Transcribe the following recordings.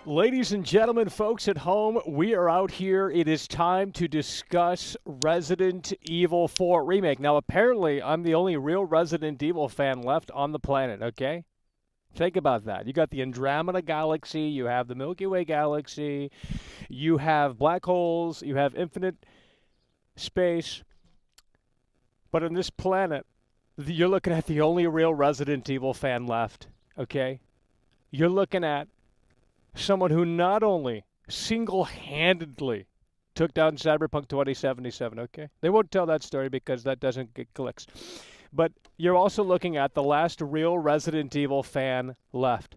Ladies and gentlemen, folks at home, we are out here. It is time to discuss Resident Evil 4 Remake. Now, apparently, I'm the only real Resident Evil fan left on the planet, okay? Think about that. You got the Andromeda Galaxy, you have the Milky Way Galaxy, you have black holes, you have infinite space. But on this planet, you're looking at the only real Resident Evil fan left, okay? You're looking at someone who not only single-handedly took down Cyberpunk 2077, okay? They won't tell that story because that doesn't get clicks. But you're also looking at the last real Resident Evil fan left.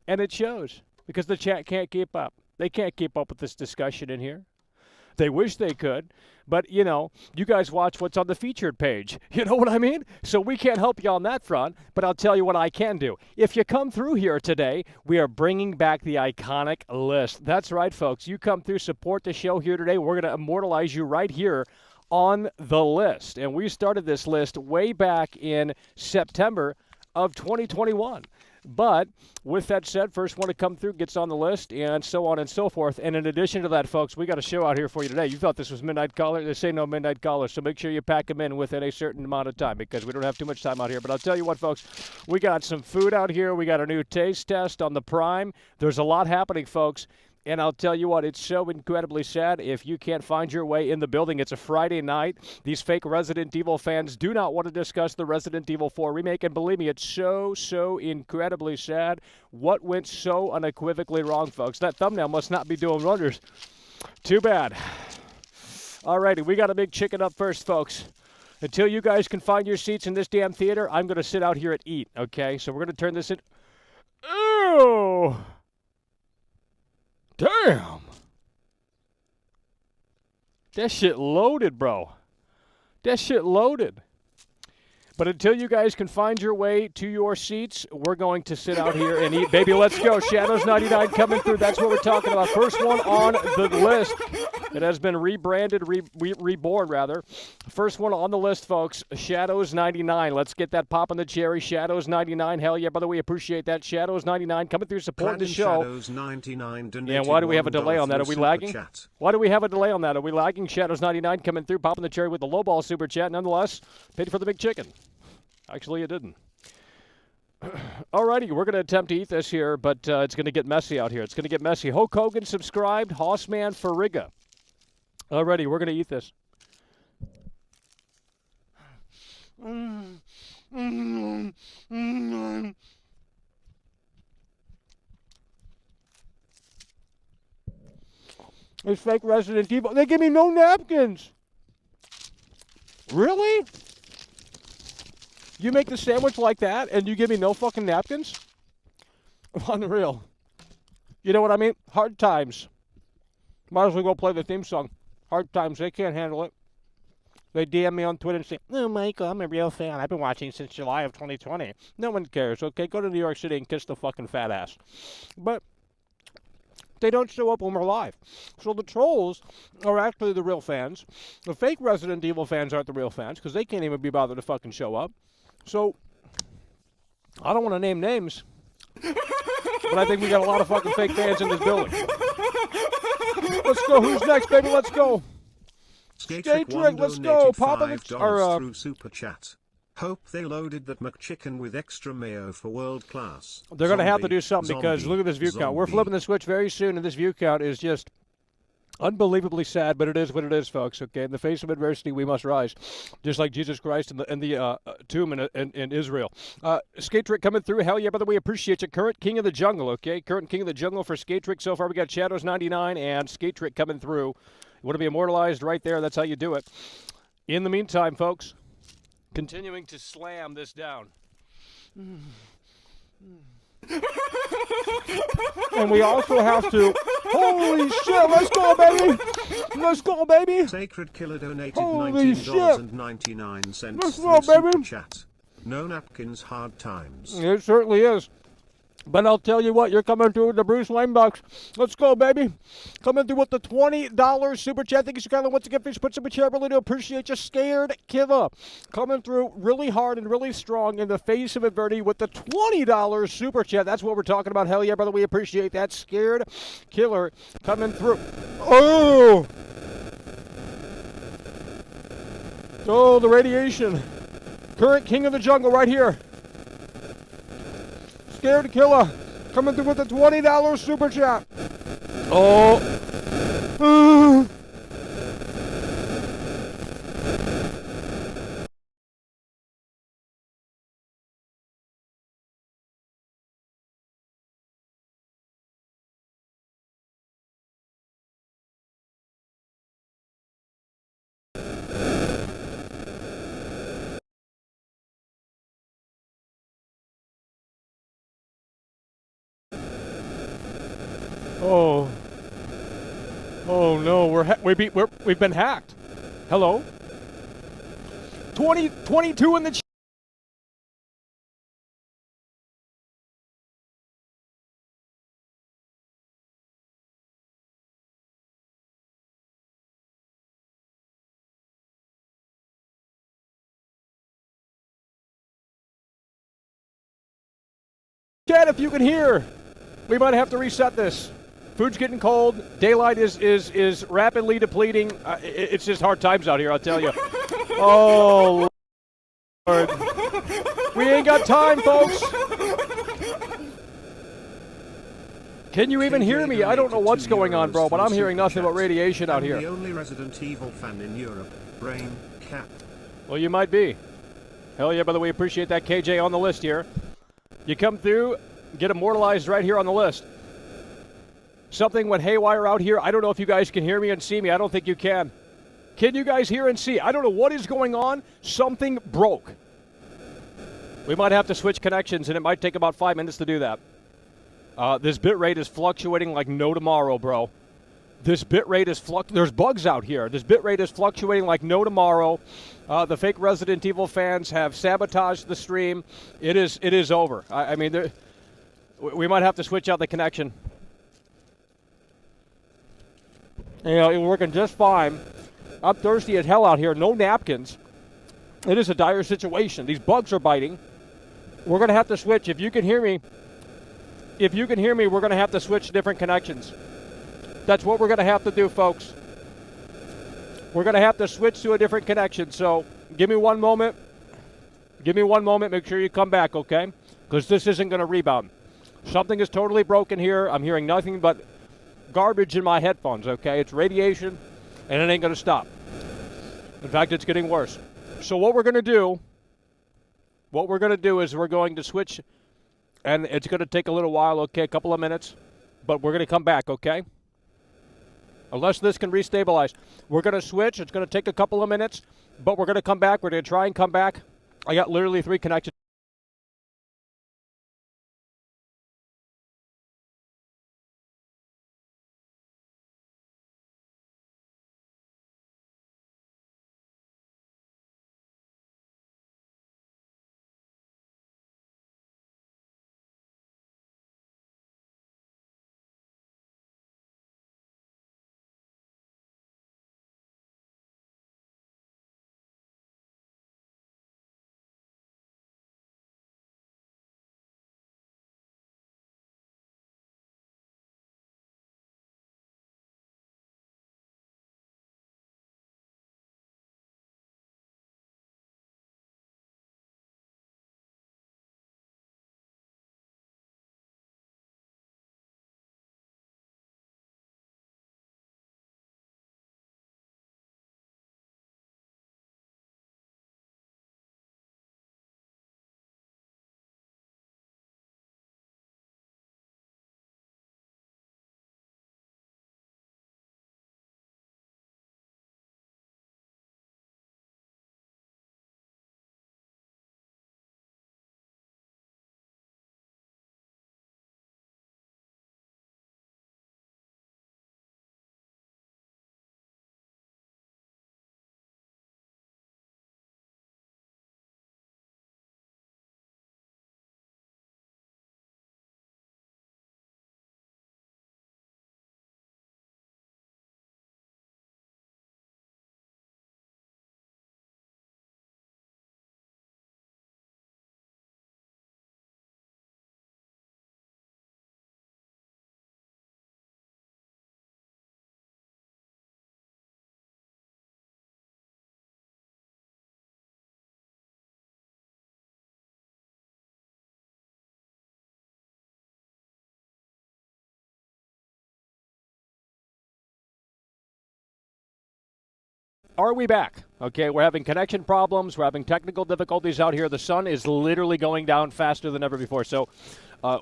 And it shows because the chat can't keep up. They can't keep up with this discussion in here. They wish they could, but, you know, you guys watch what's on the featured page. You know what I mean? So we can't help you on that front, but I'll tell you what I can do. If you come through here today, we are bringing back the iconic list. That's right, folks. You come through, support the show here today. We're going to immortalize you right here on the list. And we started this list way back in September of 2021. But with that said, first one to come through gets on the list, and so on and so forth. And in addition to that, folks, we got a show out here for you today. You thought this was Midnight Caller? They say no Midnight Caller, so make sure you pack them in within a certain amount of time because we don't have too much time out here. But I'll tell you what, folks, we got some food out here. We got a new taste test on the Prime. There's a lot happening, folks. And I'll tell you what, it's so incredibly sad if you can't find your way in the building. It's a Friday night. These fake Resident Evil fans do not want to discuss the Resident Evil 4 remake. And believe me, it's so incredibly sad. What went so unequivocally wrong, folks? That thumbnail must not be doing wonders. Too bad. Alrighty, we got a big chicken up first, folks. Until you guys can find your seats in this damn theater, I'm going to sit out here and eat, okay? So we're going to turn this in. Ew! Damn! That shit loaded, bro. That shit loaded. But until you guys can find your way to your seats, we're going to sit out here and eat. Baby, let's go. Shadows 99 coming through. That's what we're talking about. First one on the list. It has been rebranded, reborn, rather. First one on the list, folks, Shadows 99. Let's get that pop in the cherry. Shadows 99. Hell yeah, brother, we appreciate that. Shadows 99 coming through, supporting the show. Shadows 99 yeah, why do we have a delay on that? Are we lagging? Chat. Why do we have a delay on that? Are we lagging? Shadows 99 coming through, popping the cherry with the lowball super chat. Nonetheless, paid for the big chicken. Actually, it didn't. Alrighty, we're going to attempt to eat this here, but it's going to get messy out here. It's going to get messy. Hulk Hogan subscribed. Hossman Farriga. Alrighty, we're going to eat this. It's fake Resident Evil. They give me no napkins. Really? You make the sandwich like that, and you give me no fucking napkins? Unreal. You know what I mean? Hard times. Might as well go play the theme song. Hard times. They can't handle it. They DM me on Twitter and say, "Oh, Michael, I'm a real fan. I've been watching since July of 2020. No one cares, okay? Go to New York City and kiss the fucking fat ass." But they don't show up when we're live. So the trolls are actually the real fans. The fake Resident Evil fans aren't the real fans because they can't even be bothered to fucking show up. So, I don't want to name names, but I think we got a lot of fucking fake fans in this building. Let's go. Who's next, baby? Let's go. Skate Trick, let's go. Pop in through super chat. Hope they loaded that McChicken with extra mayo for world class. They're going to have to do something because look at this view count. We're flipping the switch very soon, and this view count is just unbelievably sad, but it is what it is, folks, okay? In the face of adversity, we must rise, just like Jesus Christ in the tomb in Israel. Skate Trick coming through. Hell yeah, brother, we appreciate you. Current King of the Jungle, okay? Current King of the Jungle for Skate Trick. So far, we got Shadows 99 and Skate Trick coming through. You want to be immortalized right there. That's how you do it. In the meantime, folks, continuing to slam this down. And we also have to. Holy shit! Let's go, baby! Let's go, baby! Sacred Killer donated $19.99. Let's go, baby! Chat. No napkins, hard times. It certainly is. But I'll tell you what, you're coming through with the Bruce Wayne bucks. Let's go, baby. Coming through with the $20 super chat. Thank you, Skyler. Once again, please put some chair. Really do appreciate you. Scared Killer. Coming through really hard and really strong in the face of adversity with the $20 super chat. That's what we're talking about. Hell yeah, brother. We appreciate that. Scared Killer coming through. Oh! Oh, the radiation. Current king of the jungle right here. Scared Killer coming through with a $20 super chat. Oh. Oh. Oh no, we've been hacked. Hello? 22 in the chat if you can hear. We might have to reset this. Food's getting cold. Daylight is rapidly depleting. It's just hard times out here, I'll tell you. Oh, Lord. We ain't got time, folks. Can you even hear me? I don't know what's going on, bro, but I'm hearing nothing but radiation out here. The only Resident Evil fan in Europe, Brain Cat. Well, you might be. Hell yeah, by the way, appreciate that, KJ, on the list here. You come through, get immortalized right here on the list. Something went haywire out here. I don't know if you guys can hear me and see me. I don't think you can. Can you guys hear and see? I don't know what is going on. Something broke. We might have to switch connections, and it might take about 5 minutes to do that. This bit rate is fluctuating like no tomorrow, bro. This bit rate is there's bugs out here. This bit rate is fluctuating like no tomorrow. The fake Resident Evil fans have sabotaged the stream. It is over. I mean, we might have to switch out the connection. You know, it's working just fine. I'm thirsty as hell out here. No napkins. It is a dire situation. These bugs are biting. We're going to have to switch. If you can hear me, we're going to have to switch different connections. That's what we're going to have to do, folks. We're going to have to switch to a different connection. So give me one moment. Give me one moment. Make sure you come back, okay? Because this isn't going to rebound. Something is totally broken here. I'm hearing nothing but garbage in my headphones, okay? It's radiation, and it ain't going to stop. In fact, it's getting worse. So what we're going to do is we're going to switch, and it's going to take a little while, okay, a couple of minutes, but we're going to come back, okay? Unless this can restabilize. We're going to switch. It's going to take a couple of minutes, but we're going to come back. We're going to try and come back. I got literally 3 connections. are we back? Okay, we're having connection problems. We're having technical difficulties out here. The sun is literally going down faster than ever before. So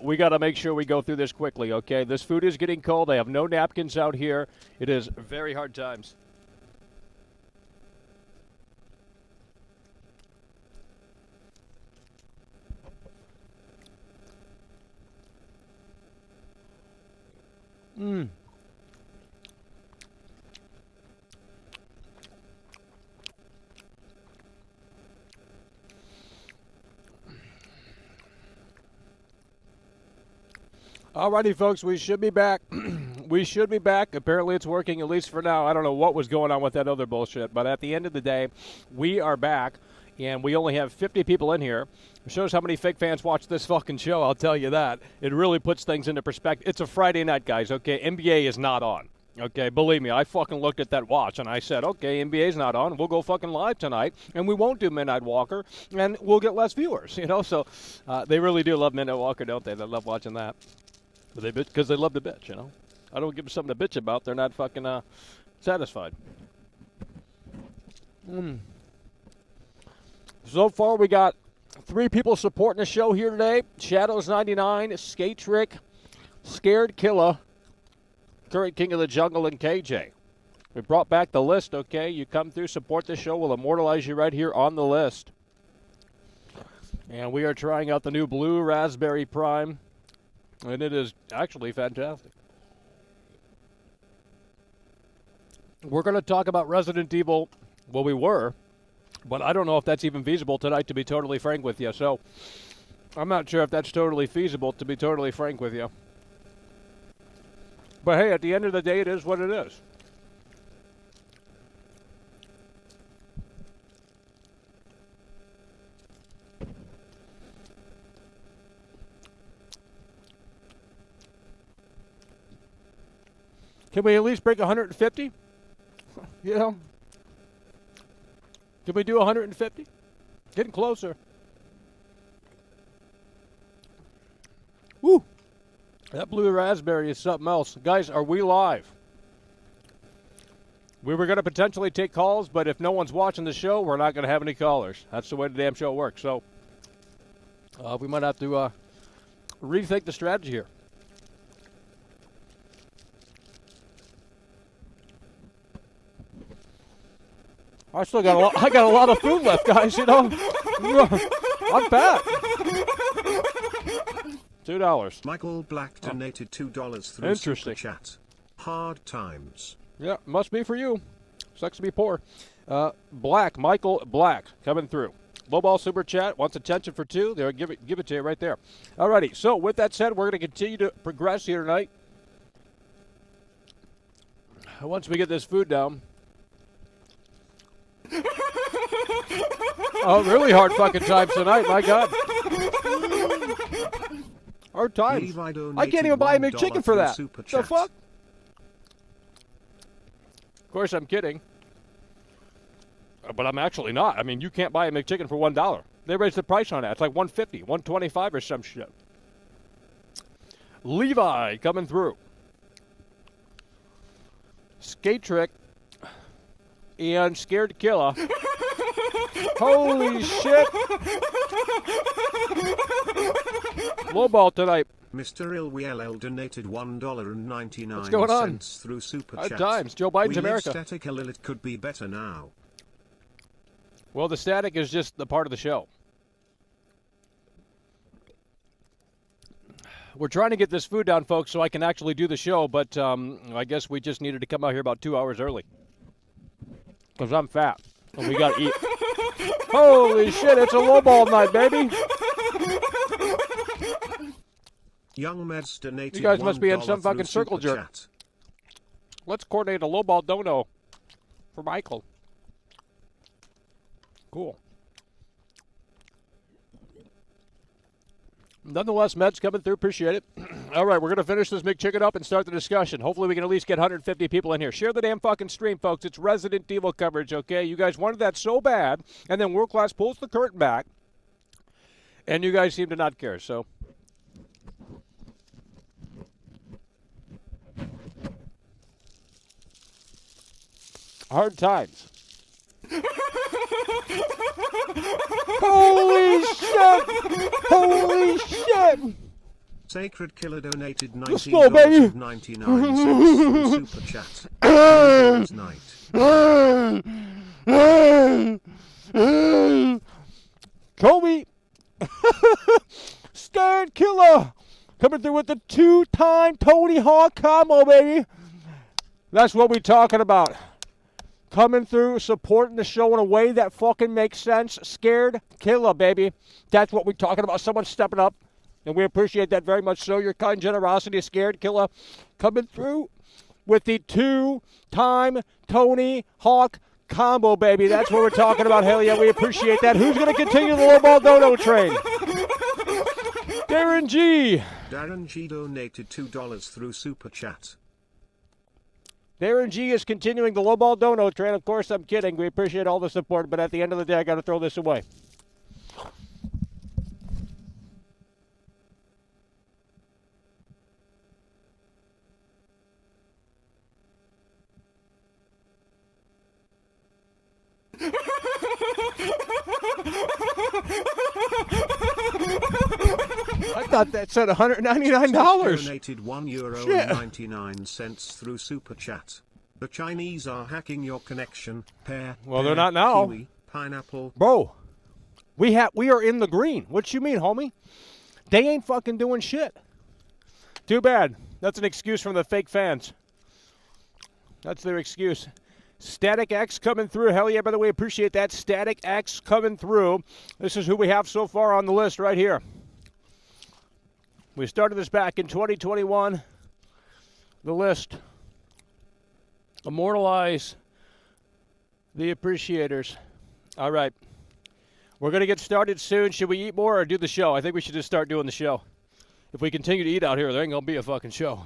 we got to make sure we go through this quickly, okay? This food is getting cold. They have no napkins out here. It is very hard times. Alrighty, folks, we should be back. We should be back. Apparently it's working, at least for now. I don't know what was going on with that other bullshit, but at the end of the day, we are back, and we only have 50 people in here. It shows how many fake fans watch this fucking show, I'll tell you that. It really puts things into perspective. It's a Friday night, guys, okay? NBA is not on. Okay, believe me, I fucking looked at that watch and I said, okay, NBA's not on. We'll go fucking live tonight, and we won't do Midnight Walker, and we'll get less viewers, you know? So they really do love Midnight Walker, don't they? They love watching that. Because they love to bitch, you know? I don't give them something to bitch about. They're not fucking satisfied. So far, we got 3 people supporting the show here today. Shadows99, Skate Trick, Scared Killer, Current King of the Jungle, and KJ. We brought back the list, okay? You come through, support the show. We'll immortalize you right here on the list. And we are trying out the new Blue Raspberry Prime. And it is actually fantastic. We're going to talk about Resident Evil. Well, we were. But I don't know if that's even feasible tonight, to be totally frank with you. So I'm not sure if that's totally feasible, to be totally frank with you. But hey, at the end of the day, it is what it is. Can we at least break 150? You know? Can we do 150? Getting closer. Woo! That blue raspberry is something else. Guys, are we live? We were going to potentially take calls, but if no one's watching the show, we're not going to have any callers. That's the way the damn show works. So we might have to rethink the strategy here. I still got a lot. I got a lot of food left, guys. You know, I'm fat. $2. Michael Black donated $2 through Super Chat. Hard times. Yeah, must be for you. Sucks to be poor. Black, Michael Black, coming through. Lowball Super Chat wants attention for 2. They'll give it to you right there. Alrighty. So with that said, we're going to continue to progress here tonight. Once we get this food down. Oh, really hard fucking times tonight, my God. Hard times. I can't even buy a McChicken for that. The fuck? Of course, I'm kidding. But I'm actually not. I mean, you can't buy a McChicken for $1. They raised the price on that. It's like $1.50, $1.25 or some shit. Levi coming through. Skate Trick. And Scared Killer. Holy shit. Lowball tonight. Mr. IlWLL donated $1.99 What's going on? Through Super Hard Chat. times. Joe Biden's America. Static a little, it could be better now. Well, the static is just the part of the show. We're trying to get this food down, folks, so I can actually do the show, but I guess we just needed to come out here about 2 hours early. Because I'm fat, and we got to eat. Holy shit, it's a lowball night, baby. Young Meds donated You guys must be in some fucking circle jerk. Chat. Let's coordinate a lowball dono for Michael. Cool. Nonetheless, Meds coming through. Appreciate it. All right, we're going to finish this McChicken up and start the discussion. Hopefully we can at least get 150 people in here. Share the damn fucking stream, folks. It's Resident Evil coverage, okay? You guys wanted that so bad, and then World Class pulls the curtain back, and you guys seem to not care, so. Hard times. Holy shit! Holy shit! Sacred Killer donated Let's go, baby. $19.99 through Super Chat. Night. Kobe! Scared Killer! Coming through with the 2-time Tony Hawk combo, baby! That's what we're talking about. Coming through, supporting the show in a way that fucking makes sense. Scared Killer, baby. That's what we're talking about. Someone stepping up. And we appreciate that very much so. Your kind generosity, Scared Killer, coming through with the 2-time Tony Hawk combo, baby. That's what we're talking about. Hell yeah, we appreciate that. Who's going to continue the low ball dono train? Darren G. Darren G donated $2 through Super Chat. Darren G is continuing the low ball dono train. Of course, I'm kidding. We appreciate all the support, but at the end of the day, I got to throw this away. I thought that said $199. Donated €1.99 through Super Chat. The Chinese are hacking your connection. Pear. Well, they're not now. Kiwi, pineapple. Bro, we are in the green. What you mean, homie? They ain't fucking doing shit. Too bad. That's an excuse from the fake fans. That's their excuse. Static X coming through. Hell yeah, by the way, appreciate that. Static X coming through. This is who we have so far on the list right here. We started this back in 2021. The list. Immortalize the appreciators. All right. We're going to get started soon. Should we eat more or do the show? I think we should just start doing the show. If we continue to eat out here, there ain't going to be a fucking show.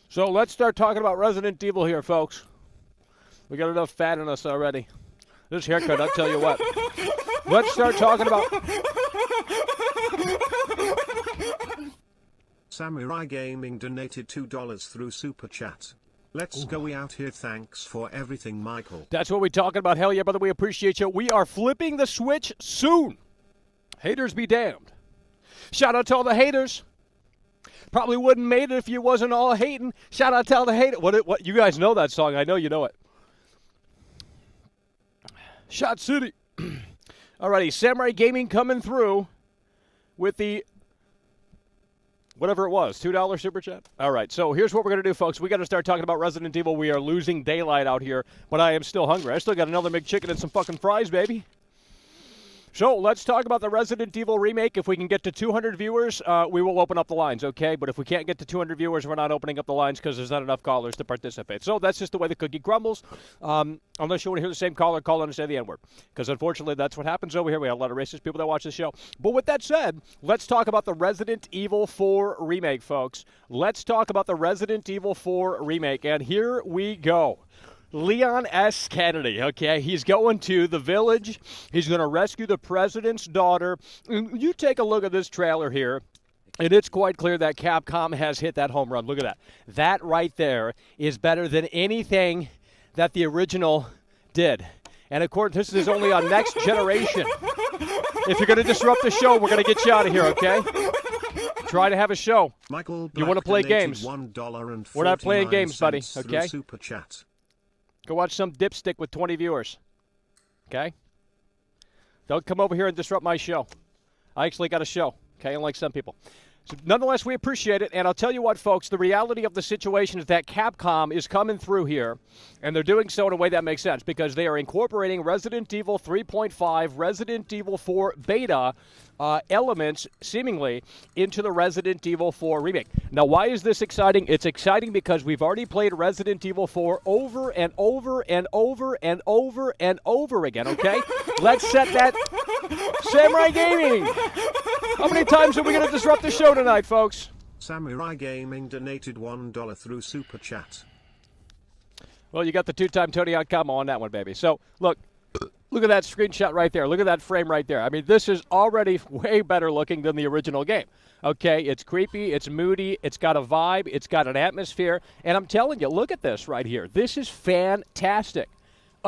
So let's start talking about Resident Evil here, folks. We got enough fat in us already. This haircut, I'll tell you what. Let's start talking about... Samurai Gaming donated $2 through Super Chat. Let's go we out here. Thanks for everything, Michael. That's what we're talking about. Hell yeah, brother, we appreciate you. We are flipping the switch soon. Haters be damned. Shout out to all the haters. Probably wouldn't made it if you wasn't all hating. Shout out to all the haters. What? You guys know that song. I know you know it. Shot City. Alrighty, Samurai Gaming coming through with the whatever it was, $2 super chat. All right, so here's what we're going to do, folks. We got to start talking about Resident Evil. We are losing daylight out here, but I am still hungry. I still got another McChicken and some fucking fries, baby. So let's talk about the Resident Evil remake. If we can get to 200 viewers, we will open up the lines, okay? But if we can't get to 200 viewers, we're not opening up the lines because there's not enough callers to participate. So that's just the way the cookie crumbles. Unless you want to hear the same caller call and say the N-word. Because unfortunately, that's what happens over here. We have a lot of racist people that watch the show. But with that said, let's talk about the Resident Evil 4 remake, folks. Let's talk about the Resident Evil 4 remake. And here we go. Leon S. Kennedy, okay? He's going to the village. He's going to rescue the president's daughter. You take a look at this trailer here, and it's quite clear that Capcom has hit that home run. Look at that. That right there is better than anything that the original did. And, of course, this is only on Next Generation. If you're going to disrupt the show, we're going to get you out of here, okay? Try to have a show. Michael Black you want to play games. We're not playing games, buddy, okay? Super Chat. Go watch some dipstick with 20 viewers, okay? Don't come over here and disrupt my show. I actually got a show, okay, unlike some people. So nonetheless, we appreciate it, and I'll tell you what, folks, the reality of the situation is that Capcom is coming through here, and they're doing so in a way that makes sense because they are incorporating Resident Evil 3.5, Resident Evil 4 beta elements, seemingly, into the Resident Evil 4 remake. Now, why is this exciting? It's exciting because we've already played Resident Evil 4 over and over and over and over and over again, okay? Let's set that... Samurai Gaming! How many times are we going to disrupt the show tonight, folks? Samurai Gaming donated $1 through Super Chat. Well, you got the two-time Tony Hawk combo on that one, baby. So, look at that screenshot right there. Look at that frame right there. I mean, this is already way better looking than the original game. Okay, it's creepy, it's moody, it's got a vibe, it's got an atmosphere, and I'm telling you, look at this right here. This is fantastic.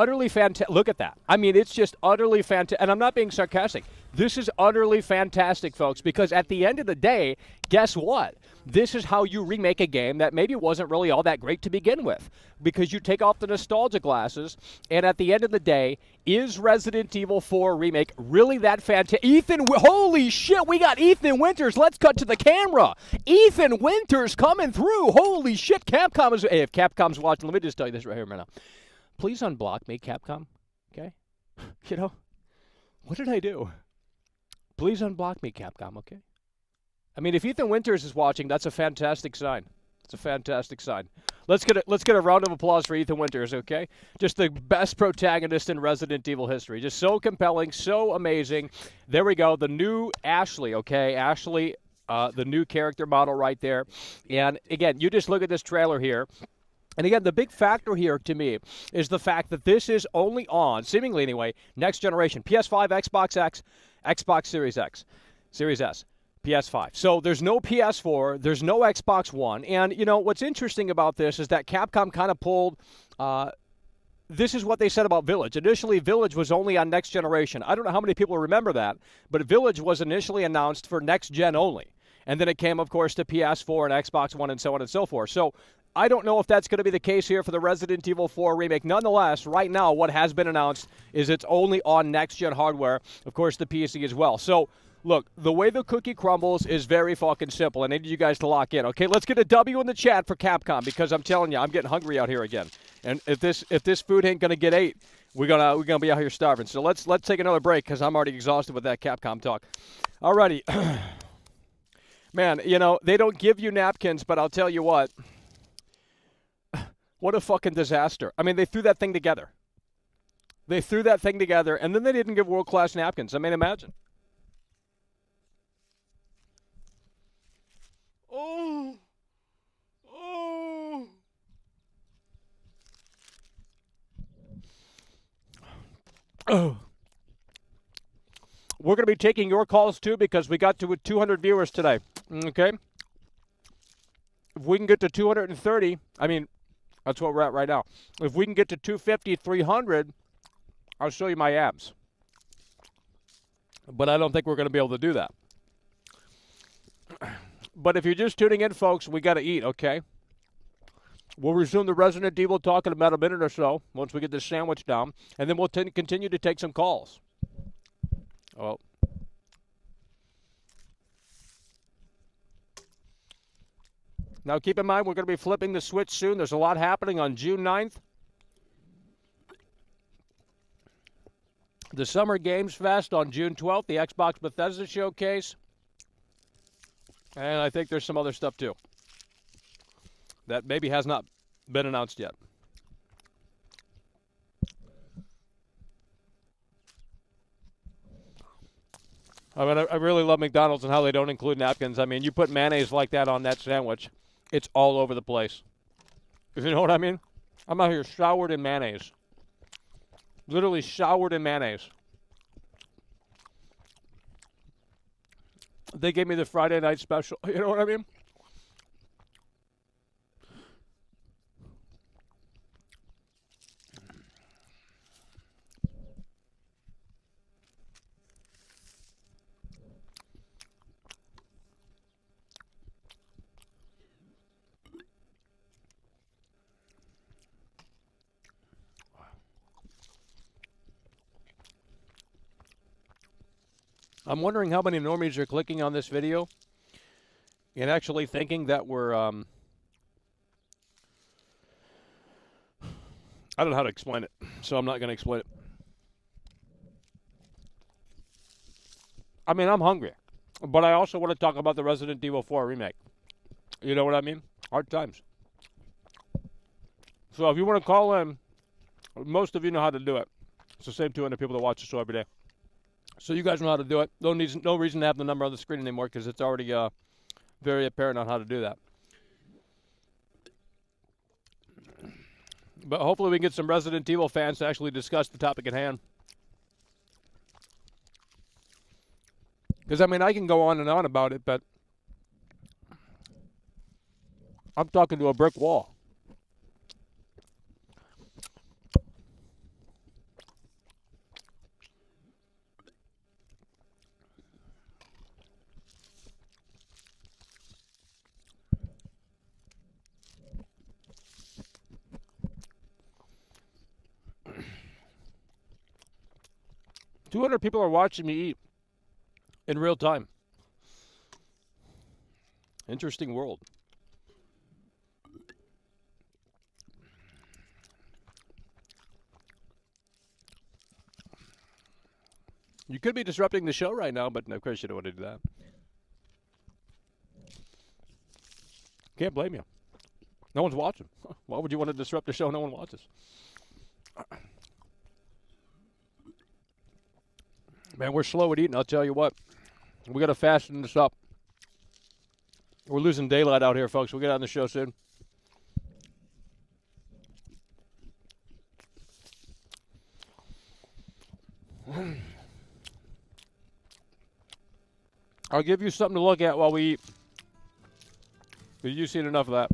utterly fantastic. Look at that. I mean, it's just utterly fantastic. And I'm not being sarcastic. This is utterly fantastic, folks, because at the end of the day, guess what? This is how you remake a game that maybe wasn't really all that great to begin with, because you take off the nostalgia glasses, and at the end of the day, is Resident Evil 4 Remake really that fantastic? Holy shit, we got Ethan Winters. Let's cut to the camera. Ethan Winters coming through. Holy shit, Capcom is... Hey, if Capcom's watching, let me just tell you this right here right now. Please unblock me, Capcom, okay? You know, what did I do? Please unblock me, Capcom, okay? I mean, if Ethan Winters is watching, that's a fantastic sign. It's a fantastic sign. Let's get a round of applause for Ethan Winters, okay? Just the best protagonist in Resident Evil history. Just so compelling, so amazing. There we go. The new Ashley, okay? Ashley, the new character model right there. And again, you just look at this trailer here. And again, the big factor here to me is the fact that this is only on, seemingly anyway, next generation. PS5, Xbox X, Xbox Series X, Series S, PS5. So there's no PS4, there's no Xbox One. And, you know, what's interesting about this is that Capcom kind of pulled, this is what they said about Village. Initially, Village was only on next generation. I don't know how many people remember that, but Village was initially announced for next gen only. And then it came, of course, to PS4 and Xbox One and so on and so forth. So I don't know if that's going to be the case here for the Resident Evil 4 remake. Nonetheless, right now, what has been announced is it's only on next-gen hardware, of course, the PC as well. So, look, the way the cookie crumbles is very fucking simple. I need you guys to lock in, okay? Let's get a W in the chat for Capcom, because I'm telling you, I'm getting hungry out here again. And if this food ain't going to get ate, we're gonna be out here starving. So let's take another break, because I'm already exhausted with that Capcom talk. Alrighty. Man, you know, they don't give you napkins, but I'll tell you what. What a fucking disaster. I mean, they threw that thing together. They threw that thing together, and then they didn't give world-class napkins. I mean, imagine. Oh. Oh. Oh. We're going to be taking your calls, too, because we got to 200 viewers today. Okay? If we can get to 230, I mean... That's what we're at right now. If we can get to 250, 300, I'll show you my abs. But I don't think we're going to be able to do that. But if you're just tuning in, folks, we got to eat, okay? We'll resume the Resident Evil talk in about a minute or so once we get this sandwich down. And then we'll continue to take some calls. Oh. Now, keep in mind, we're going to be flipping the switch soon. There's a lot happening on June 9th. The Summer Games Fest on June 12th, the Xbox Bethesda Showcase. And I think there's some other stuff, too, that maybe has not been announced yet. I mean, I really love McDonald's and how they don't include napkins. I mean, you put mayonnaise like that on that sandwich, it's all over the place. You know what I mean? I'm out here showered in mayonnaise. Literally showered in mayonnaise. They gave me the Friday night special. You know what I mean? I'm wondering how many normies are clicking on this video and actually thinking that we're, I don't know how to explain it, so I'm not going to explain it. I mean, I'm hungry, but I also want to talk about the Resident Evil 4 remake. You know what I mean? Hard times. So if you want to call in, most of you know how to do it. It's the same 200 people that watch the show every day. So you guys know how to do it. No reason to have the number on the screen anymore because it's already very apparent on how to do that. But hopefully we can get some Resident Evil fans to actually discuss the topic at hand. Because, I mean, I can go on and on about it, but I'm talking to a brick wall. 200 people are watching me eat in real time. Interesting world. You could be disrupting the show right now, but of course you don't want to do that. Can't blame you. No one's watching. Why would you want to disrupt the show? No one watches. Man, we're slow at eating, I'll tell you what. We got to fasten this up. We're losing daylight out here, folks. We'll get on the show soon. I'll give you something to look at while we eat. You've seen enough of that.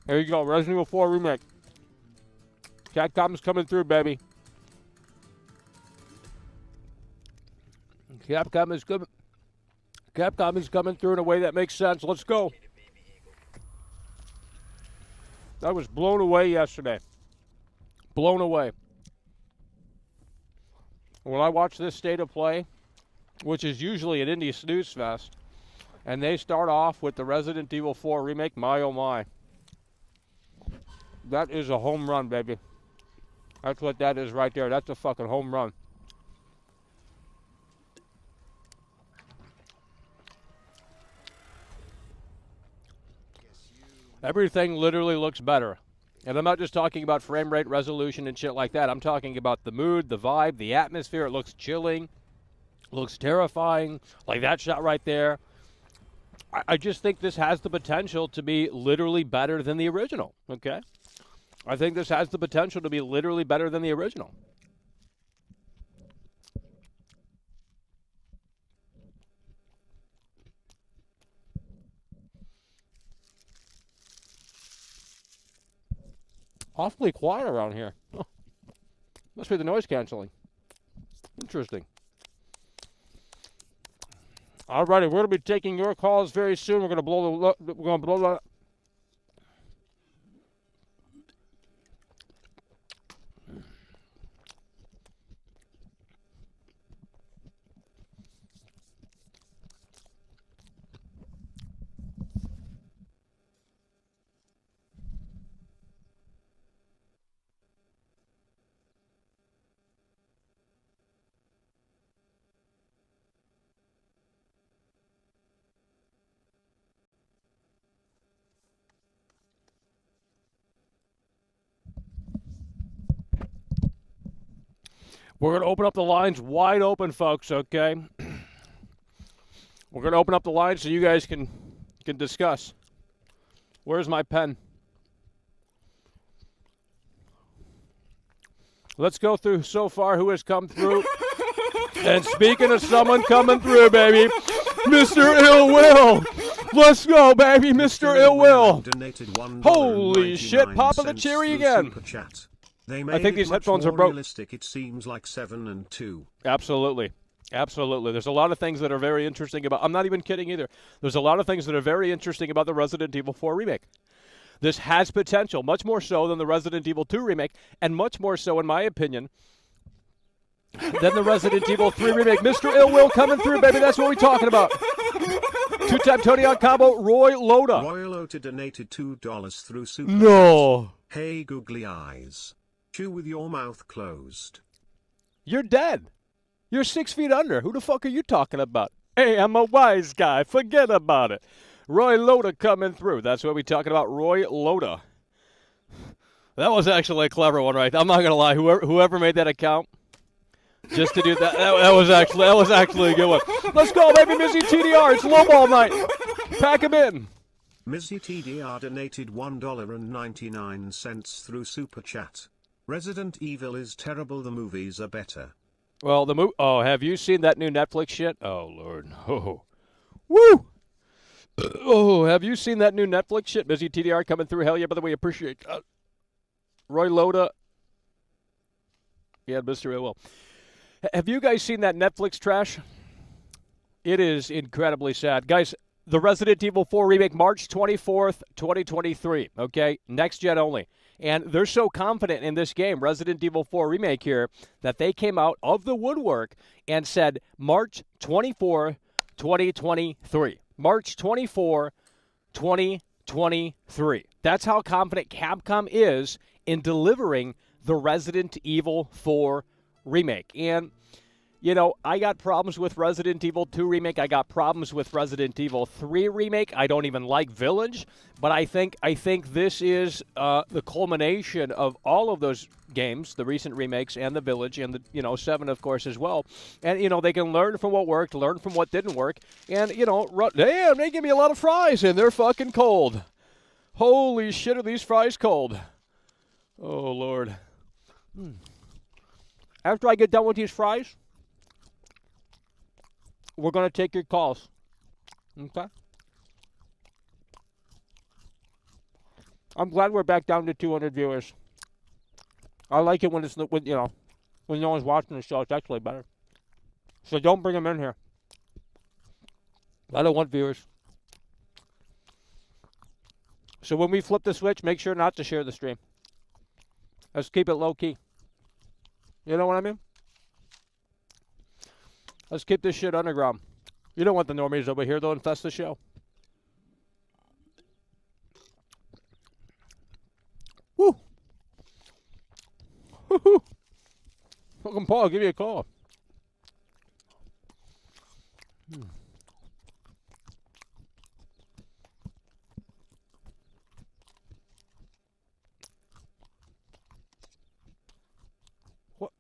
Here you go, Resident Evil 4 Remake. Capcom's coming through, baby. Capcom is coming through in a way that makes sense. Let's go. I was blown away yesterday. Blown away. When I watch this state of play, which is usually an indie snooze fest, and they start off with the Resident Evil 4 Remake, my oh my. That is a home run, baby. That's what that is right there. That's a fucking home run. Everything literally looks better. And I'm not just talking about frame rate, resolution, and shit like that. I'm talking about the mood, the vibe, the atmosphere. It looks chilling. Looks terrifying. Like that shot right there. I just think this has the potential to be literally better than the original, okay? I think this has the potential to be literally better than the original. Awfully quiet around here. Oh, must be the noise canceling. Interesting. All righty, we're going to be taking your calls very soon. We're going to blow the. We're going to open up the lines wide open, folks, okay? We're going to open up the lines so you guys can discuss. Where's my pen? Let's go through so far who has come through. And speaking of someone coming through, baby, Mr. Ill Will. Let's go, baby, Mr. Ill Will. Holy shit, Papa the Cherry again. I think these headphones are broke. Realistic. It seems like 7 and 2. Absolutely. Absolutely. There's a lot of things that are very interesting about. I'm not even kidding either. There's a lot of things that are very interesting about the Resident Evil 4 remake. This has potential, much more so than the Resident Evil 2 remake, and much more so, in my opinion, than the Resident Evil 3 remake. Mr. Ill Will coming through, baby. That's what we're talking about. Two-time Tony on combo, Roy Loda. Roy Loda donated $2 through Super. No. Hey, googly eyes. Chew with your mouth closed. You're dead. You're 6 feet under. Who the fuck are you talking about? Hey, I'm a wise guy. Forget about it. Roy Loda coming through. That's what we're talking about, Roy Loda. That was actually a clever one, right? I'm not going to lie. Whoever made that account just to do that, that was actually a good one. Let's go, baby, Mizzy TDR. It's lowball night. Pack him in. Mizzy TDR donated $1.99 through Super Chat. Resident Evil is terrible. The movies are better. Well, oh, have you seen that new Netflix shit? Oh, Lord. Oh. Woo! Oh, have you seen that new Netflix shit? Busy TDR coming through. Hell yeah, by the way, appreciate Roy Loda. Yeah, Mr. Will. Have you guys seen that Netflix trash? It is incredibly sad. Guys, the Resident Evil 4 remake, March 24th, 2023. Okay? Next gen only. And they're so confident in this game, Resident Evil 4 Remake here, that they came out of the woodwork and said March 24, 2023. March 24, 2023. That's how confident Capcom is in delivering the Resident Evil 4 Remake. And you know, I got problems with Resident Evil 2 Remake. I got problems with Resident Evil 3 Remake. I don't even like Village, but I think this is the culmination of all of those games, the recent remakes and the Village and the 7 of course as well. And they can learn from what worked, learn from what didn't work, and damn, they give me a lot of fries and they're fucking cold. Holy shit, are these fries cold? Oh Lord. After I get done with these fries, we're going to take your calls. Okay? I'm glad we're back down to 200 viewers. I like it when no one's watching the show. It's actually better. So don't bring them in here. I don't want viewers. So when we flip the switch, make sure not to share the stream. Let's keep it low key. You know what I mean? Let's keep this shit underground. You don't want the normies over here. They'll infest the show. Woo! Woo-hoo! Fucking Paul, give me a call. What?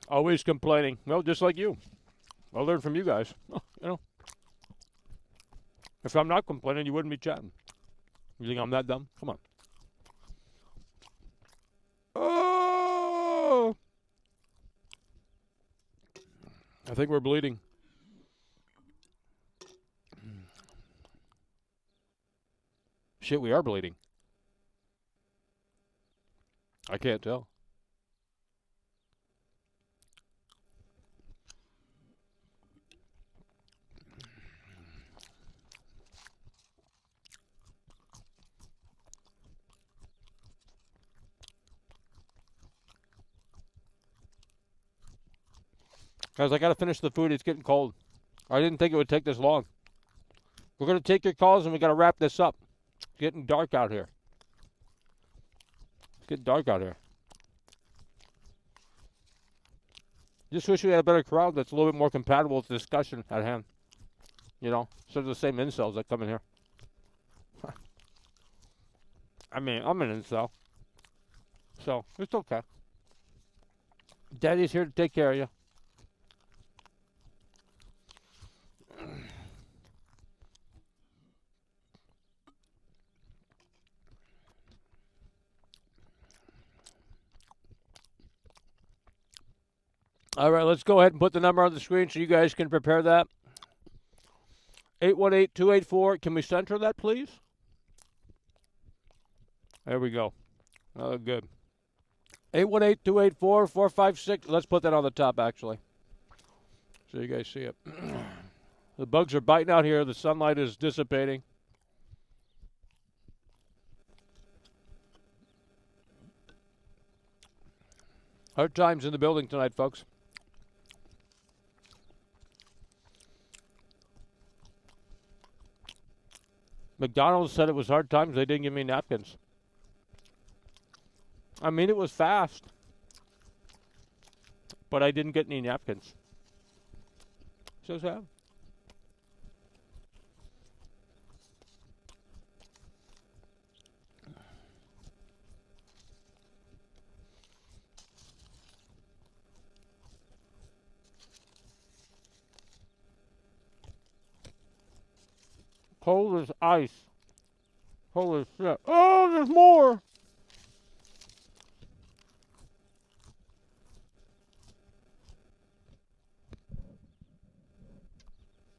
Always complaining. Well, just like you. I learned from you guys. If I'm not complaining, you wouldn't be chatting. You think I'm that dumb? Come on. Oh! I think we're bleeding. Shit, we are bleeding. I can't tell. Guys, I gotta finish the food. It's getting cold. I didn't think it would take this long. We're gonna take your calls and we gotta wrap this up. It's getting dark out here. It's getting dark out here. Just wish we had a better crowd that's a little bit more compatible with the discussion at hand. Instead of the same incels that come in here. I mean, I'm an incel. So, it's okay. Daddy's here to take care of you. All right, let's go ahead and put the number on the screen so you guys can prepare that. 818-284. Can we center that, please? There we go. Oh, good. 818-284-456. Let's put that on the top, actually, so you guys see it. The bugs are biting out here. The sunlight is dissipating. Hard times in the building tonight, folks. McDonald's said it was hard times. They didn't give me napkins. I mean, it was fast, but I didn't get any napkins. So sad. Cold as ice. Holy shit. Oh, there's more!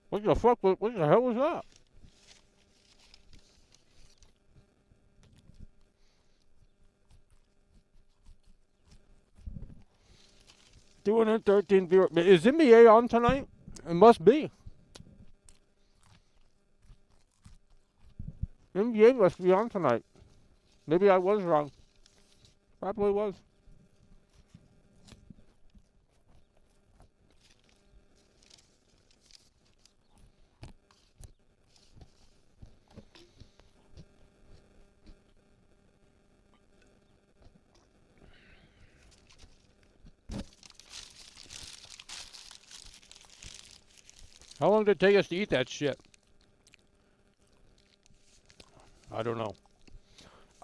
What the fuck? What the hell was that? Doing it 13 viewer. Is NBA on tonight? It must be. NBA must be on tonight. Maybe I was wrong. Probably was. How long did it take us to eat that shit? I don't know.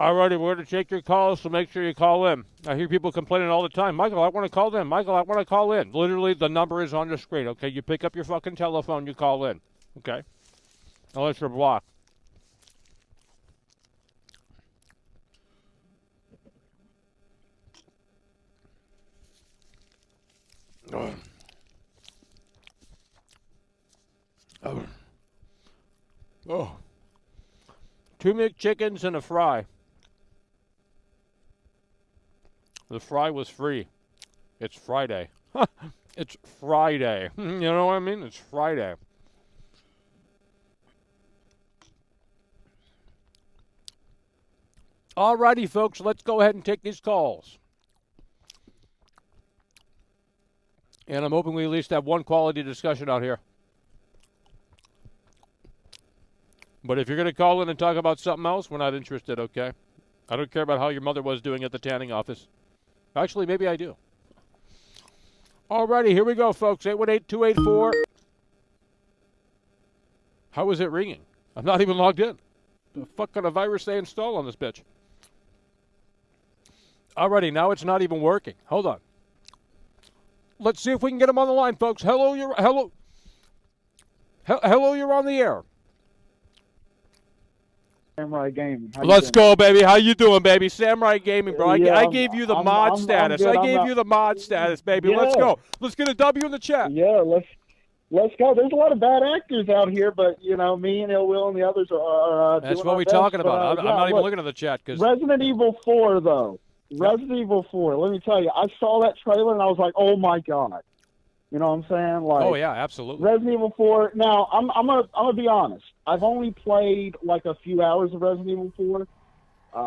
Alrighty, we're going to take your calls, so make sure you call in. I hear people complaining all the time. Michael, I want to call in. Michael, I want to call in. Literally, the number is on the screen, okay? You pick up your fucking telephone, you call in, okay? Unless you're blocked. Oh. Oh. Oh. 2 McChickens and a fry. The fry was free. It's Friday. It's Friday. You know what I mean? It's Friday. Alrighty, folks, let's go ahead and take these calls. And I'm hoping we at least have one quality discussion out here. But if you're going to call in and talk about something else, we're not interested, okay? I don't care about how your mother was doing at the tanning office. Actually, maybe I do. Alrighty, here we go, folks. 818-284. How is it ringing? I'm not even logged in. The fuck kind of virus they install on this bitch? Alrighty, now it's not even working. Hold on. Let's see if we can get him on the line, folks. Hello, you're on the air. Samurai Gaming. Let's go, baby. How you doing, baby? Samurai Gaming, bro. I gave you the mod status. I gave you the mod status, baby. Yeah. Let's go. Let's get a W in the chat. Yeah, let's go. There's a lot of bad actors out here, but you know, me and Ill Will and the others are. That's doing what our we're best, talking about. but, I'm not even looking at the chat because Resident Evil 4, though. Resident Evil 4. Let me tell you, I saw that trailer and I was like, oh my god. You know what I'm saying? Like, oh yeah, absolutely. Resident Evil 4. Now, I'm gonna be honest. I've only played like a few hours of Resident Evil 4.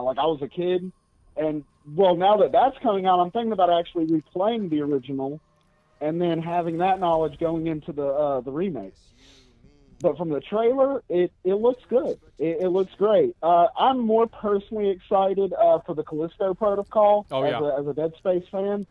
Like I was a kid, and well, now that that's coming out, I'm thinking about actually replaying the original, and then having that knowledge going into the remake. But from the trailer, it looks good. It looks great. I'm more personally excited for the Callisto Protocol as a Dead Space fan.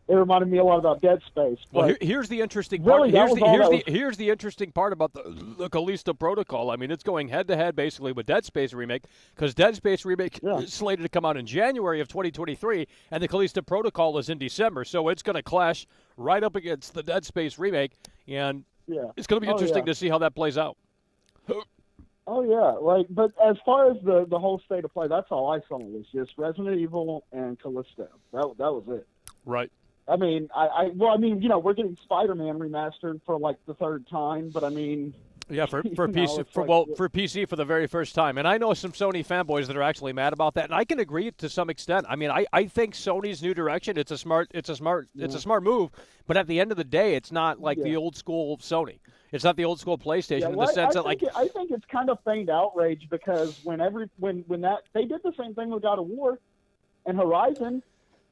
It reminded me a lot about Dead Space. Well, here's the interesting part. Really, here's the interesting part about the Callisto Protocol. I mean, it's going head-to-head basically with Dead Space Remake because Dead Space Remake is slated to come out in January of 2023, and the Callisto Protocol is in December. So it's going to clash right up against the Dead Space Remake, and it's going to be interesting to see how that plays out. Oh, yeah. But as far as the whole state of play, that's all I saw was just Resident Evil and Callisto. That was it. Right. I mean, you know, we're getting Spider-Man remastered for like the third time, but I mean, yeah, for PC for PC for the very first time, and I know some Sony fanboys that are actually mad about that, and I can agree to some extent. I mean, I think Sony's new direction it's a smart move, but at the end of the day, it's not like the old school Sony. It's not the old school PlayStation in the sense that I think it's kind of feigned outrage because when that they did the same thing with God of War and Horizon.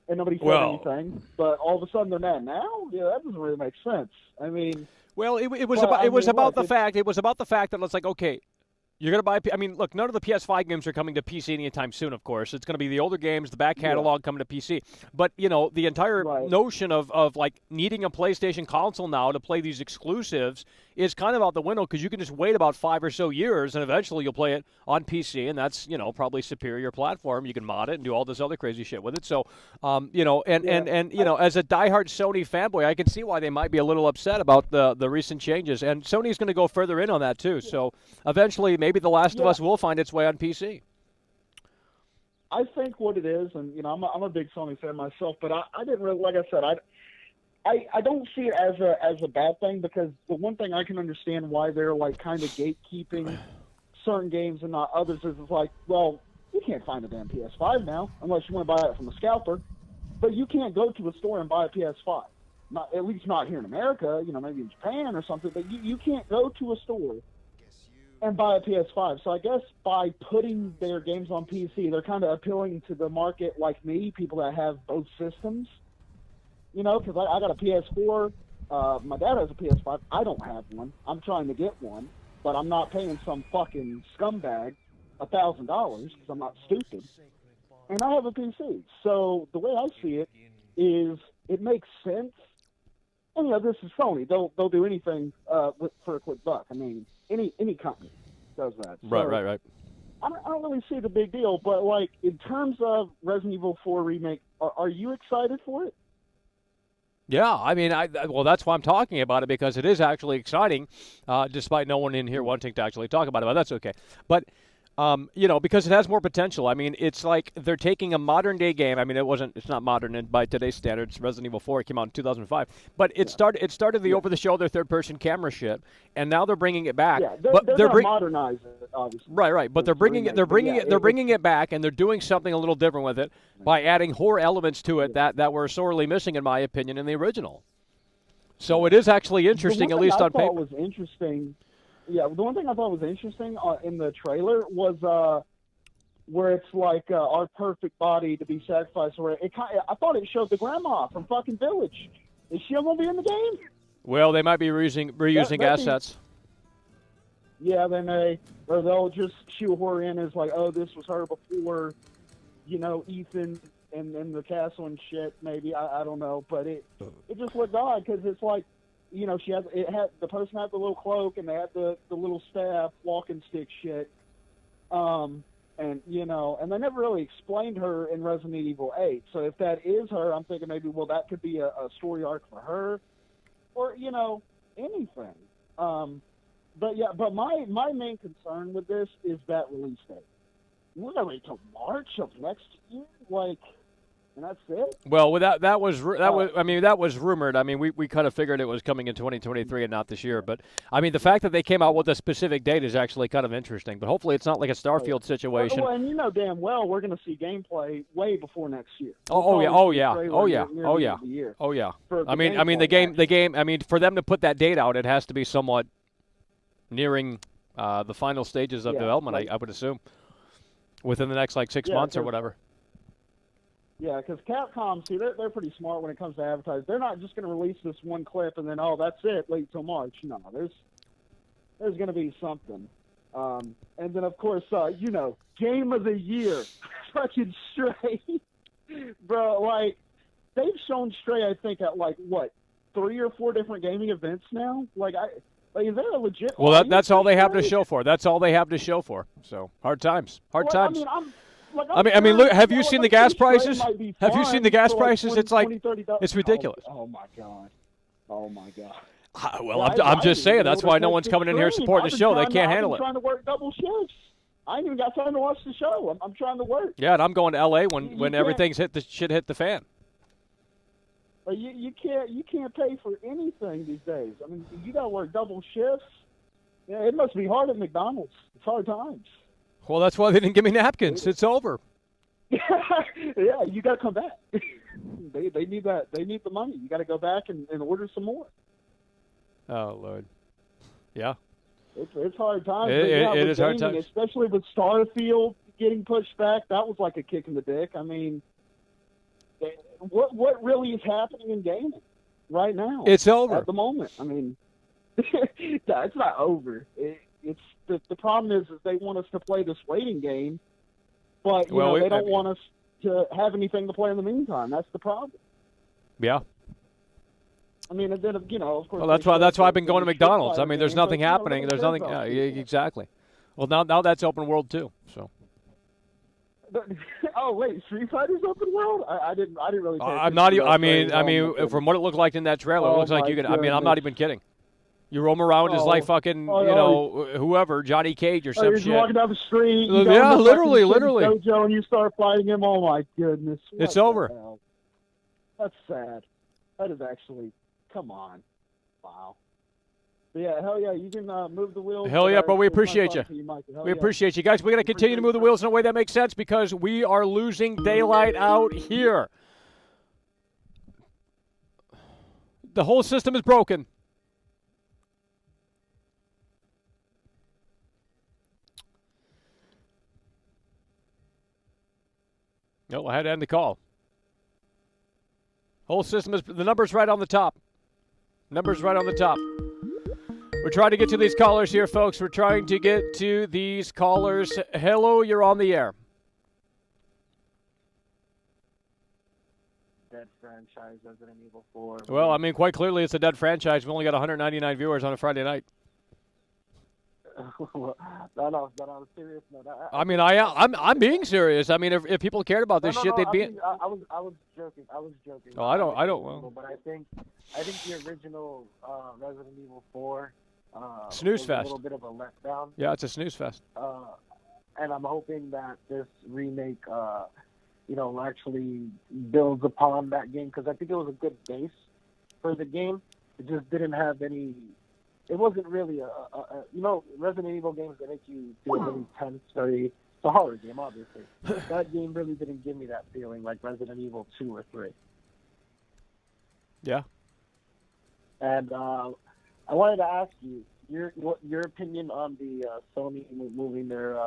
And nobody said anything, but all of a sudden they're mad now. Yeah, that doesn't really make sense. I mean, well, it was about the fact that it's like, okay, you're gonna buy. I mean, look, none of the PS5 games are coming to PC anytime soon. Of course, it's gonna be the older games, the back catalog coming to PC. But you know, the entire notion of like needing a PlayStation console now to play these exclusives is kind of out the window because you can just wait about 5 or so years and eventually you'll play it on PC, and that's, you know, probably superior platform. You can mod it and do all this other crazy shit with it. So, you know, and you know, as a diehard Sony fanboy, I can see why they might be a little upset about the recent changes. And Sony's going to go further in on that too. So eventually, maybe The Last of Us will find its way on PC. I think what it is, and you know, I'm a big Sony fan myself, but I didn't really, like I said, I don't see it as a bad thing, because the one thing I can understand why they're like kind of gatekeeping certain games and not others is it's like, well, you can't find a damn PS5 now unless you want to buy it from a scalper, but you can't go to a store and buy a PS5. Not, at least not here in America, maybe in Japan or something, but you can't go to a store and buy a PS5. So I guess by putting their games on PC, they're kind of appealing to the market like me, people that have both systems. Because I got a PS4. My dad has a PS5. I don't have one. I'm trying to get one, but I'm not paying some fucking scumbag $1,000 because I'm not stupid. And I have a PC. So the way I see it is it makes sense. And, this is Sony. They'll do anything for a quick buck. I mean, any company does that. So Right. I don't really see the big deal. But, like, in terms of Resident Evil 4 Remake, are you excited for it? Yeah, I mean, well, that's why I'm talking about it, because it is actually exciting, despite no one in here wanting to actually talk about it, but that's okay. But, because it has more potential. I mean, it's like they're taking a modern-day game. I mean, it's not modern by today's standards. Resident Evil 4 came out in 2005. But it started the over-the-shoulder third-person camera shit, and now they're bringing it back. Yeah, they're going to modernize it, obviously. Right. But they're bringing it back, and they're doing something a little different with it by adding horror elements to it that were sorely missing, in my opinion, in the original. So it is actually interesting, at least on paper. Was interesting. Yeah, the one thing I thought was interesting in the trailer was where it's like our perfect body to be sacrificed. Where I thought it showed the grandma from fucking Village. Is she going to be in the game? Well, they might be reusing assets. Yeah, they may, or they'll just shoehorn her in as like, oh, this was her before, Ethan and the castle and shit. Maybe I don't know, but it just looked odd because it's like. The person had the little cloak and they had the little staff walking stick shit, and they never really explained her in Resident Evil 8. So if that is her, I'm thinking maybe that could be a story arc for her, or anything. But my main concern with this is that release date. We're gonna wait till March of next year, and that's it. Well, that was rumored. I mean, we kind of figured it was coming in 2023 and not this year. But I mean, the fact that they came out with a specific date is actually kind of interesting. But hopefully, it's not like a Starfield situation. Well, and damn well we're going to see gameplay way before next year. Oh yeah. I mean, the game. I mean, for them to put that date out, it has to be somewhat nearing the final stages of development. I would assume within the next 6 months or whatever. Yeah, because Capcom, see, they're pretty smart when it comes to advertising. They're not just going to release this one clip and then, that's it, wait till March. No, there's going to be something. And then, of course, Game of the Year, fucking Stray. Bro, they've shown Stray, I think, at, 3 or 4 different gaming events now? Is there a legit... Well, that's all they have to show for. That's all they have to show for. So, hard times. Times. I mean, look. Have you seen the gas prices? Have you seen the gas prices? It's it's ridiculous. Oh my god. Well, I'm just saying that's why no one's coming in here supporting the show. They can't handle it. I'm trying to work double shifts. I ain't even got time to watch the show. I'm trying to work. Yeah, and I'm going to L.A. when everything's hit the fan. But you can't pay for anything these days. I mean, you got to work double shifts. Yeah, it must be hard at McDonald's. It's hard times. Well, that's why they didn't give me napkins. It's over. Yeah, you got to come back. They need that. They need the money. You got to go back and order some more. Oh Lord. Yeah. It's hard times. It is hard times, especially with Starfield getting pushed back. That was like a kick in the dick. I mean, what really is happening in gaming right now? It's over at the moment. I mean, it's not over. It's the problem is they want us to play this waiting game, but they don't want us to have anything to play in the meantime. That's the problem. Yeah. I mean, and then of course. Well, that's why I've been going to McDonald's. I mean, there's nothing happening. There's nothing. Exactly. Well, now that's open world too. So. Oh wait, Street Fighter's open world? I didn't really. I'm not. I mean, from what it looked like in that trailer, it looks like you can. I mean, I'm not even kidding. You roam around as like fucking, whoever, Johnny Cage or some you're shit. You're walking down the street. Yeah, literally. Dojo and you start fighting him. Oh my goodness. It's over. That's sad. That is actually, come on. Wow. But yeah, hell yeah, you can move the wheels. Hell yeah, bro, we It's nice appreciate talking you. to Mikey. Hell We yeah. appreciate you guys. We're going to continue to move the wheels in a way that makes sense because we are losing daylight out here. The whole system is broken. No, I had to end the call. Whole system is, the number's right on the top. Number's right on the top. We're trying to get to these callers here, folks. We're trying to get to these callers. Hello, you're on the air. Dead franchise, Resident Evil 4. Well, I mean, quite clearly it's a dead franchise. We only got 199 viewers on a Friday night. no, on a serious note. I'm being serious. I mean, if people cared about this shit, they'd be. I was joking. Oh, I don't. Well. But I think the original Resident Evil 4 snooze was fest. a little bit of a letdown. Yeah, it's a snooze fest. And I'm hoping that this remake, actually builds upon that game because I think it was a good base for the game. It just didn't have any. It wasn't really Resident Evil games that make you feel really tense. It's a horror game, obviously. That game really didn't give me that feeling like Resident Evil 2 or 3. Yeah. And I wanted to ask you your opinion on the Sony moving their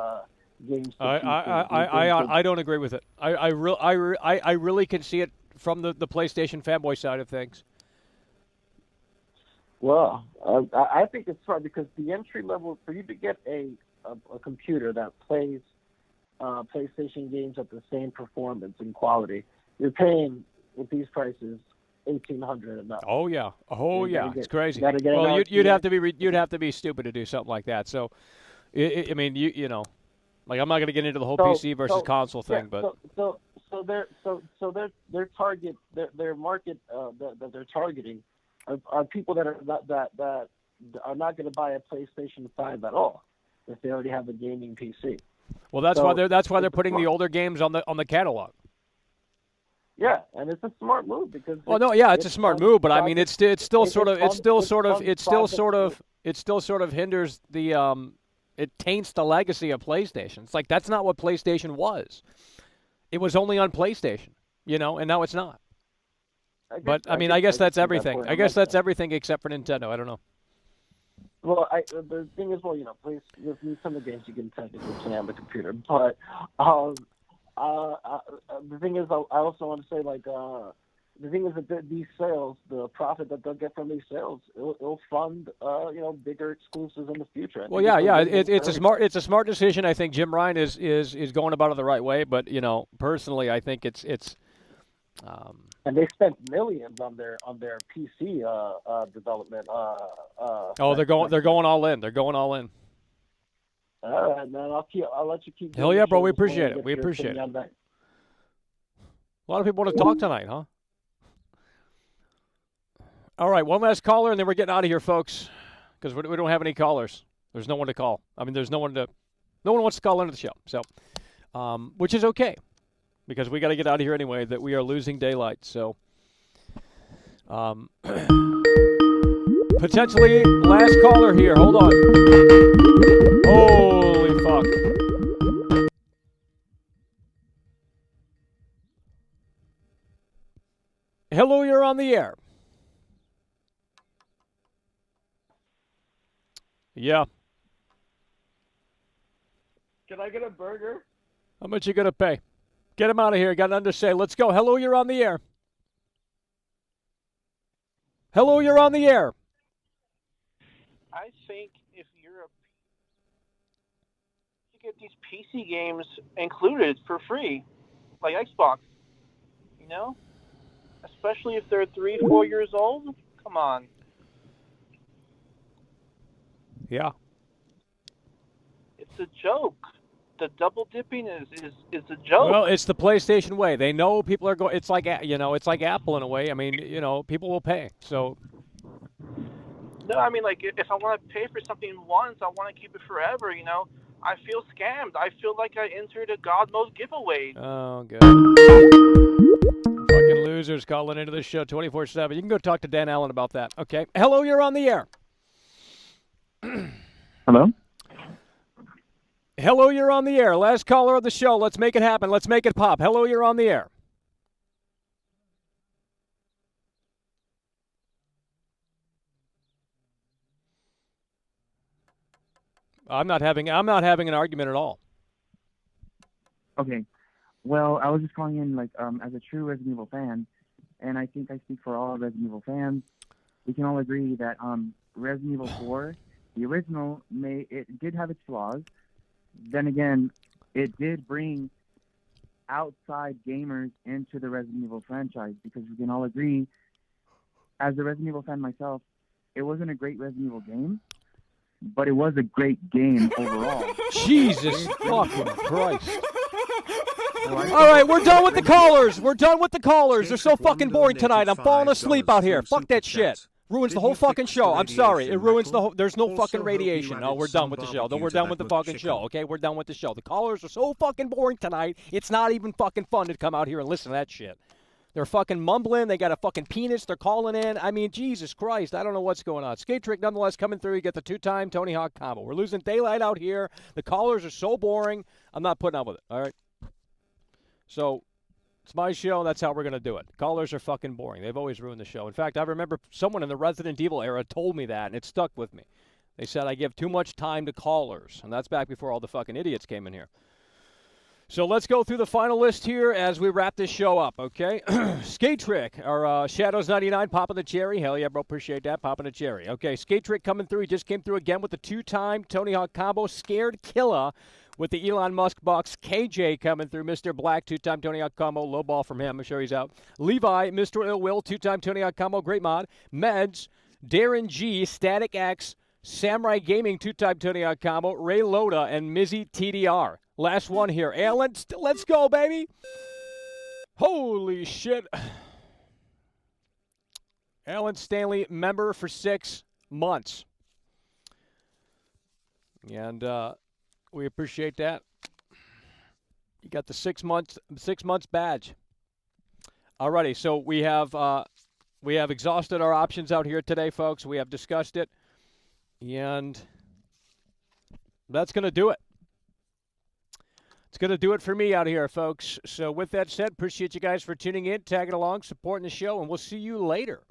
games. I don't agree with it. I really can see it from the PlayStation fanboy side of things. Well, I think it's hard because the entry level for you to get a computer that plays PlayStation games at the same performance and quality, you're paying with these prices $1,800 and up. Oh yeah, it's crazy. Well, you'd have to be stupid to do something like that. So, I mean, you know, like I'm not going to get into the whole PC versus console thing, but their target, their market that they're targeting are people that are not going to buy a PlayStation 5 at all if they already have a gaming PC. Well, that's why they're putting the older games on the catalog. Yeah, and it's a smart move because. Well, no, yeah, it's a smart move, but I mean, it still sort of hinders the it taints the legacy of PlayStation. It's like that's not what PlayStation was. It was only on PlayStation, and now it's not. I guess that's everything. I guess that's everything except for Nintendo. I don't know. Well, the thing is, please, with some of the games you can technically play on the computer, but the thing is, I also want to say, the thing is that these sales, the profit that they'll get from these sales, it'll fund, bigger exclusives in the future. Well, yeah, it's a smart decision. I think Jim Ryan is going about it the right way, but personally, I think it's. And they spent millions on their PC development. They're going all in. They're going all in. All right, man. I'll let you keep. Hell yeah, bro. We appreciate it. We appreciate it. A lot of people want to talk tonight, huh? All right, one last caller, and then we're getting out of here, folks, because we don't have any callers. There's no one to call. I mean, no one wants to call into the show. So, which is okay, because we got to get out of here anyway. That we are losing daylight. So, potentially last caller here. Hold on. Holy fuck. Hello, you're on the air. Yeah. Can I get a burger? How much you gonna pay? Get him out of here. Got nothing to say. Let's go. Hello, you're on the air. Hello, you're on the air. I think if you get these PC games included for free, like Xbox, especially if they're 3-4 years old. Come on. Yeah. It's a joke. The double dipping is a joke. Well, it's the PlayStation way. They know people are going. It's like it's like Apple in a way. I mean, people will pay. So. No, I mean, if I want to pay for something once, I want to keep it forever. I feel scammed. I feel like I entered a God mode giveaway. Oh, good. Fucking losers calling into the show 24/7. You can go talk to Dan Allen about that. Okay. Hello, you're on the air. Hello? Hello, you're on the air. Last caller of the show. Let's make it happen. Let's make it pop. Hello, you're on the air. I'm not having an argument at all. Okay. Well, I was just calling in as a true Resident Evil fan, and I think I speak for all Resident Evil fans. We can all agree that Resident Evil 4, the original, it did have its flaws. Then again, it did bring outside gamers into the Resident Evil franchise, because we can all agree, as a Resident Evil fan myself, it wasn't a great Resident Evil game, but it was a great game overall. Jesus fucking Christ. All right, we're done with the callers. We're done with the callers. They're so fucking boring tonight. I'm falling asleep out here. Fuck that shit. Ruins the whole fucking show. I'm sorry. It ruins the whole... There's no fucking radiation. No, we're done with the show. Then we're done with the fucking show, okay? We're done with the show. The callers are so fucking boring tonight, it's not even fucking fun to come out here and listen to that shit. They're fucking mumbling. They got a fucking penis. They're calling in. I mean, Jesus Christ. I don't know what's going on. Skate Trick, nonetheless, coming through. You get the two-time Tony Hawk combo. We're losing daylight out here. The callers are so boring. I'm not putting up with it, all right? So it's my show. That's how we're going to do it. Callers are fucking boring. They've always ruined the show. In fact, I remember someone in the Resident Evil era told me that, and it stuck with me. They said I give too much time to callers, and that's back before all the fucking idiots came in here. So let's go through the final list here as we wrap this show up, okay? Skate Trick, our Shadows99 popping the cherry. Hell yeah, bro, appreciate that, popping the cherry. Okay, Skate Trick coming through. He just came through again with the two-time Tony Hawk combo. Scared Killer with the Elon Musk box. KJ coming through. Mr. Black, two-time Tony Hawk combo. Low ball from him. I'm sure he's out. Levi, Mr. Ill Will, two-time Tony Hawk combo. Great mod. Meds, Darren G, Static X, Samurai Gaming, two-time Tony Hawk combo. Ray Loda, and Mizzy TDR. Last one here. Alan, let's go, baby. Holy shit. Alan Stanley, member for 6 months. And we appreciate that. You got the 6 months badge. Alrighty, so we have exhausted our options out here today, folks. We have discussed it. And that's going to do it. It's going to do it for me out here, folks. So with that said, appreciate you guys for tuning in, tagging along, supporting the show, and we'll see you later.